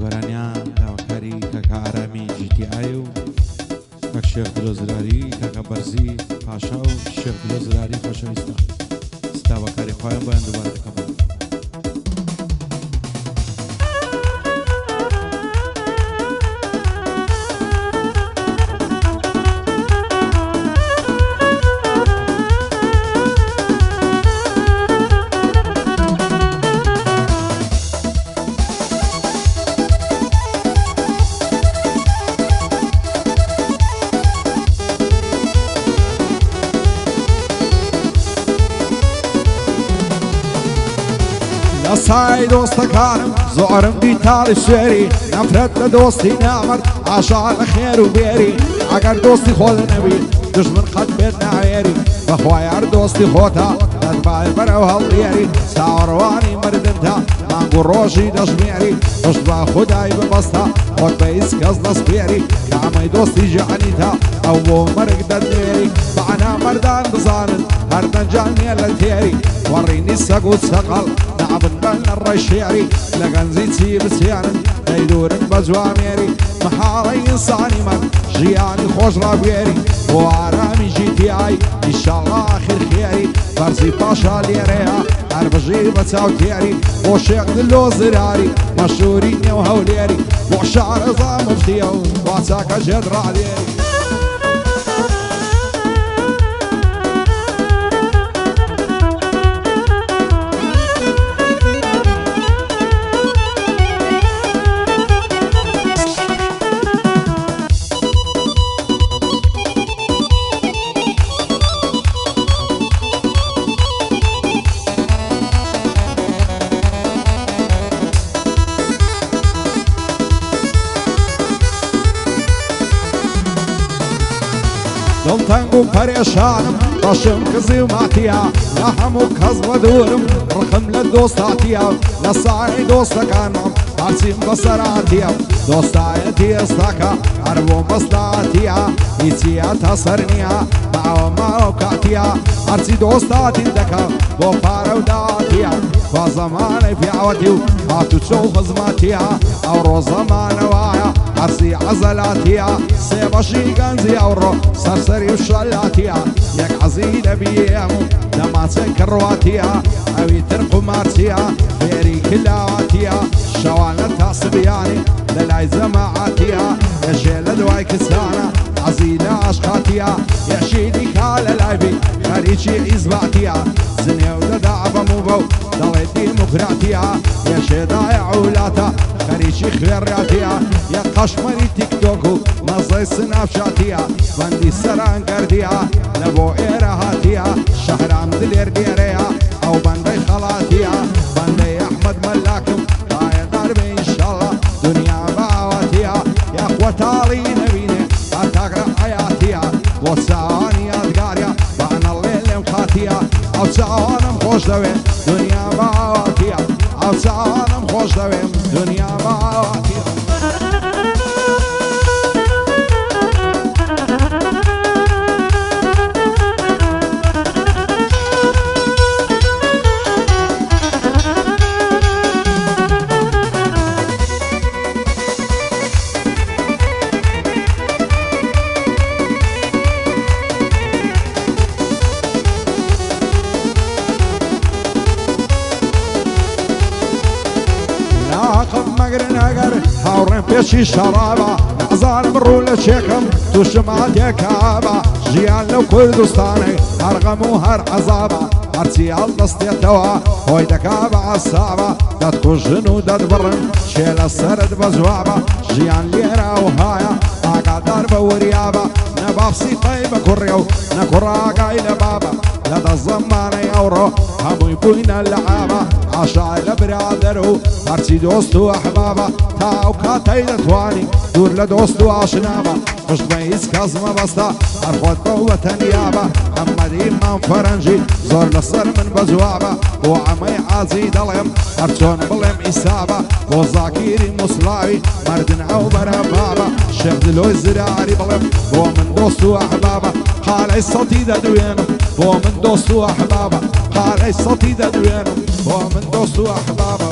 بەرانیان داواکاری کاکە ئارامی GTA و کاک شێخ دلۆزراری کاکە بەرزی پاشا و شێخ دلۆزراری خۆشەویستە داواکاری خۆیان بۆیان دووبارە دەکەم. سای دۆستەکانم زۆرم دیتاڵی سوێری نەفرەت لە دۆستی نامەرد ئاشا لە خێر و بێری ئەگەر دۆستی خۆت نەبی دژمن قەت بێت ناوێری بەخوای هەر دۆستی خۆتە دەتبای بەرەو هەڵدێری چاوەڕوانی مردنتە مانگ و ڕۆژی دەژمێری پشت بە خودای ببەستە خۆت بە هیچ کەس دەستپێری کە ئەمەی دۆستی ژەعنیتە ئەو بۆ مەرگ دەدێری بەعنا مەردان بزانن هەر دەنجان نیە لە تێری وەڕینی سەگ و سەقەڵ نابن بەن لە ڕێی شێری لە گەنجی چی بچیانن دەیدورن بە جوامێری مەحاڵەی ئینسانی من ژیانی خۆش ڕابێری بۆ ئارامی GTA ئیشاڵڵا ئاخر خێری بەرزی پاشا لێرەیە هەر بژی بە چاوتێری بۆ شێخ دلۆزراری مەشهوری نێو هەولێری بۆ شارەزا مفتیە و با چاکە ژێت ڕادێری دڵتەنگ و پەرێشانم بەشم کزی و ماتیە لە هەموو کەس بە دوورم ڕقم لە دۆستاتیە لە سای دۆستەکانم هەرچیم بەسەراتیە دۆستایەتی ئێستاکە هەر بۆ مەستاتیە هیچیە تا سەر نییە ماوە ماوە کاتیە هەرچی دۆستاتی دەکە بۆ پارە و داتیە خوا زەمانەی پیاوەتی و هاتوچۆ و خزمەتیە ئەوڕۆ زەمانەوایە هەرچی عەزەلاتیە سێ بەشی گەنجی ئەوڕۆ سەرسەری و شەلاتیە یەک عەزی دەبیێم و دەماچەی کڕواتیە ئەوی تر قومارچیە فێری کلاواتیە شەوانە تا سبیانی لە لای جەماعاتیە یەشێ لە دوای کچانە عەزی لە عەشقاتیە یەشیدی کا لە لایبی خەریکی ئیزباتیە زنێو دەدا بەم و بەو دەڵێ دیموکراتیە یەشێدایە عولاتە خەریکی خوێڕاتیە یەک قەشمەری تیکتۆک و مەزەی سناپشاتیە بەندی سەرانگەردیە لە بۆ ئێرە هاتیە شەهرام دلێر دێرەیە ئەو بەندەی خەڵاتیە بەندەی ئەحمەد مەلاکم ئایەدار بێ ئینشاڵڵا دنیا باواتیە یاخوە تاڵی نەبینێ هەتاگرە حەیاتیە بۆ چاوانی یادگاریە بەنەڵێ لێم خاتیە ئەو چاوانم خۆش دەوێ دنیا باواتیە ئەو چاوانم خۆش دەوێ دنیا باواتیە هاوڕێم پێشی شەڕابە نەزانم ڕوو لە چێکم تووشم هاتێکابە ژیان لەو کوردستانەی هەرغەم و هەر عەزابە هەرچی هەڵدەستێتەوە خۆی دەکا بە عەسابە دەتکوژن و دەتبڕن شێ لە سەرت بە جوابە ژیان لێرە و هایە ئاگادار بە وریابە نەباخسی قەی بە کوڕێ و نەکوڕاگای لە بابە لەدە زەمانەی ئەوڕۆ هەمووی بووینە لە عابە عاشای لە برادەر و هەرچی دۆست و ئەحبابە تا ئەو کاتەی دەتوانی دوور لە دۆست و ئاشنابە پشت بە هیچ کەس مەبەستە هەر خۆت بە وەتەنیابە ئەمەدی مام فەرەنجی زۆر لەسەر من بە جوابە بۆ ئەمەی عازی دەڵێم هەر چۆن بڵێم ئیسابە بۆ زاکیری موسڵاوی مردن ئەو بەرەبابە شێخ دلۆی زراری بڵێم بۆ من دۆست و ئەحبابە قالەی سەڵتی دەدوێنم بۆ من دۆست و ئەحبابە قالەی سەڵتی دەدوێنم بۆ من دۆست و ئەحبابە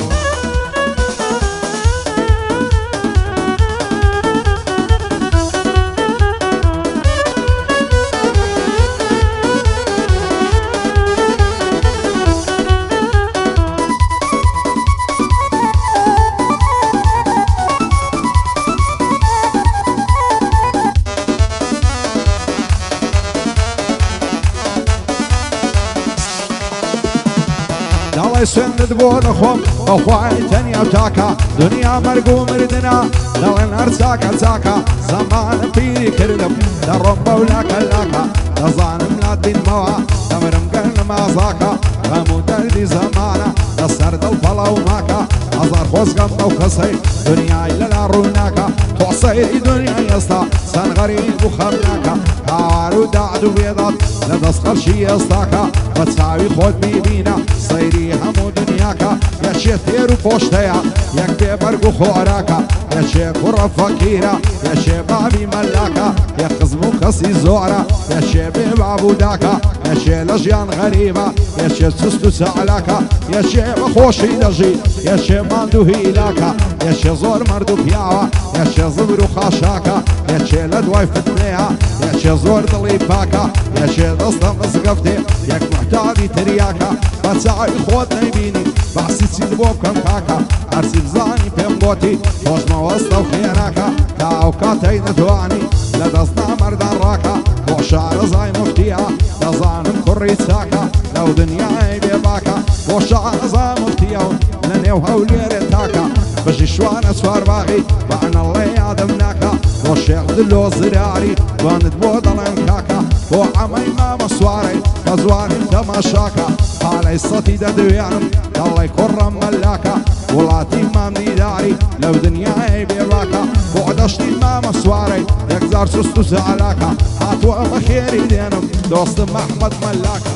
کرد بۆ دەخۆم بەخوای تەنیا و تاکە دنیا مەرگ و مردنا دەڵێن هەر چاکە چاکە زەمانە پیری کردم دەڕۆم بەولاکە لاکە دەزانم لات بینمەوە دەمرم گەرنە مازاکە هەموو دەردی زەمانە لەسەر دڵ پەڵە و ماکە هەزار خۆزگەم ئەو کەسەی دنیای لەلا ڕووناکە تۆ سەیری دنیای ئێستا چەند غەریب و خەمناکە هاوار و داعد و بێداد لە دەست خەڵکی ئێستاکە بە چاوی خۆت بیبینە سەیری هەموو دنیاکە یەکێ تێر و پۆشتەیە یەک بێبەرگ و خۆراکە یەکێ کوڕە فەقیرە یەکێ بابی مەلاکە یەک خزم و کەسی زۆرە یەکێ بێ باب و داکە یەکێ لە ژیان غەریبە یەکێ چست و سەعلاکە یەکێ بە خۆشی دەژی یەکێ ماند و هیلاکە یەکێ زۆر مرد و پیاوە یەکێ زبر و خاشاکە یەکێ لە دوای فتنەیە یەکێ زۆر دڵی پاکە یەکێ دەستە مزگەفتێ یەک محتاجی تریاکە بە چاوی خۆت نەیبینی باسی چیت بۆ بکەم کاکە هەرچی بزانی پێم گۆتی خۆشمەوەستە و خێناکە تا ئەو کاتەی نەتوانی لە دەست نامەردان ڕاکە بۆ شارەزای مفتیە دەزانم کوڕی چاکە لەو دنیای بێباکە بۆ شارەزای مفتیە و لە نێو هەولێرێ تاکە بژی شوانە چوارباغی بەعنەڵێ یادم ناکە بۆ شێخ دلۆ زراری بانت بۆ دەڵێن کاکە بۆ عەمەی مامە سوارەی بە زوانیم تەماشاکە پالەی سەتی دەدوێنم دەڵێ کوڕە مەلاکە وڵاتی مام دیداری لەو دنیای بێباکە بۆ دەشتی مامە سوارەی یەکجار سوست و زەعلاکە هاتووە بە خێری دێنم دۆستم ئەحمەد مەلاکە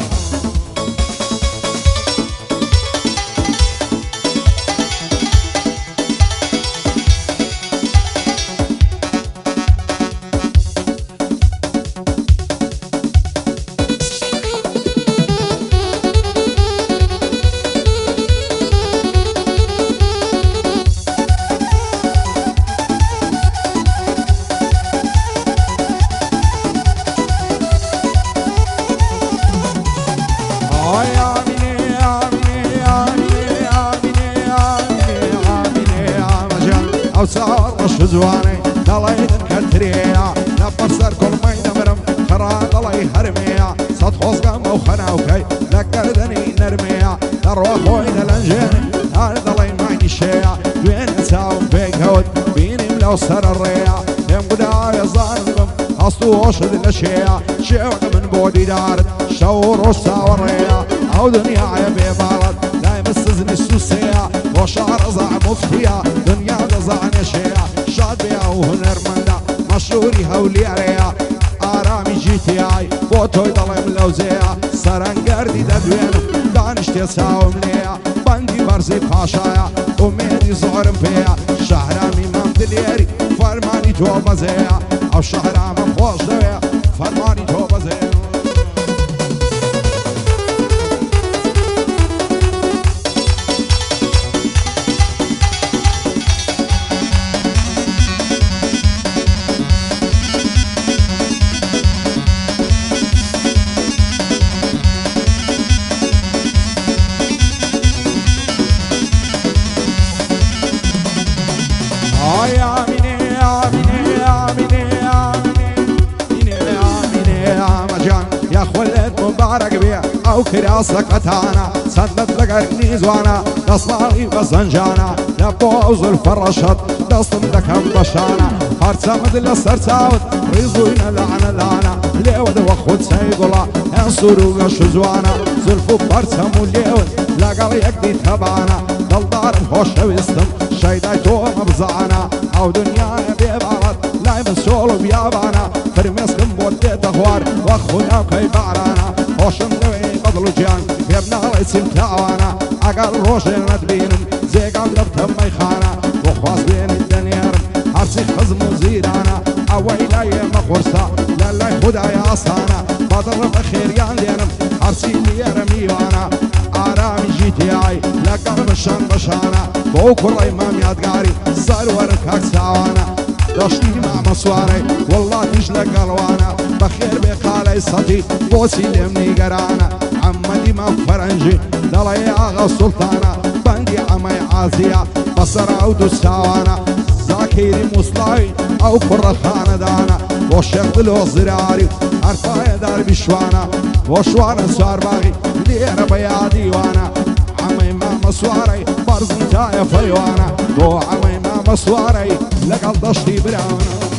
ئەو چاوەڕ ڕەش جوانەی دەڵێ دەکەترێە لە بەرسەر کوڵمەی دەمرم خڕا دەڵێ هەرمەیە سەد خۆزگەم ئەو خەناوکەی لە گەردەنی نەرمەیە دەڕۆ خۆی دەلەنجێنی هەر دەڵێ مانی شەیە دوێنێ چاوم پێکەوت بینیم لەو سەرە ڕێیە پێم گودایە زانم هەست و هۆشت لە شێیە شێوەکە من بۆ دیدارت شەو و ڕۆژ چاوەڕێیە ئەو دنیایە بێباڵەت لای مستزنی سوسەیە بۆ شارەزا مفتیە دنیا دەزانێ شەیە شاد بێ ئەو هونەرمەندە مەشهوری هەولێرەیە ئارامی جیتیای بۆ تۆی دەڵێم لەوزەیە سەرەنگەردی دەدوێنم دانیشتێ چاوم لێیە بەندی بەرزی پاشایە ئومێدی زۆرم پێیە شەهرامی مام دلێری فەرمانی تۆ بەزەیە ئەو شەهرامە خۆش دەوێ فەرمانی تۆ بەزەیە مبارك بيع او كراسة قتانا سندت لقرني زوانا دصمالي بزنجانا لبوز الفرشت دصم دكم بشانا هرسمد لسرساوت ريزوين لعنة لعنة ليود وخد سيقولا انصروا غشزوانا زلفو برسمو ليود لقل يكدي تبانا دلدار الهوش ويستم شايداي تو مبزعنا او دنيا بيبارت لاي من سولو بيابانا فرمسكم بودي تغوار واخونا كي بعرانا هوشم دوي بدلو جان بيبنا ليسم تاوانا اقل روشن ندبينم زيقان دبتم ميخانا وخواز بين الدنيار هرسي خزم وزيرانا اويلا يما خورسا لالاي خدايا اصانا بدر بخيريان دينم هرسي ليرا ميوانا آرامي جيتياي لقل بشان بشانا بوكر امام يادقاري سرور كاك ساوانا داشتي مع مسواري والله تجلق الوانا بخير بقالي صدي بوسي لمني قرانا عمدي ما فرنجي دلي اغا سلطانا بندي عمي عازية بصر او دساوانا زاكيري مصلاي او كر الخاندانا وشيخ دلو زراري عرفايا دار بشوانا وشوانا سوار باغي ليرا بيا ديوانا عمي ما مامەسوارەی بەرزم تایە فەیوانە بۆ عەڵەی مامەسوارەی لەگەڵ دەشتی براونە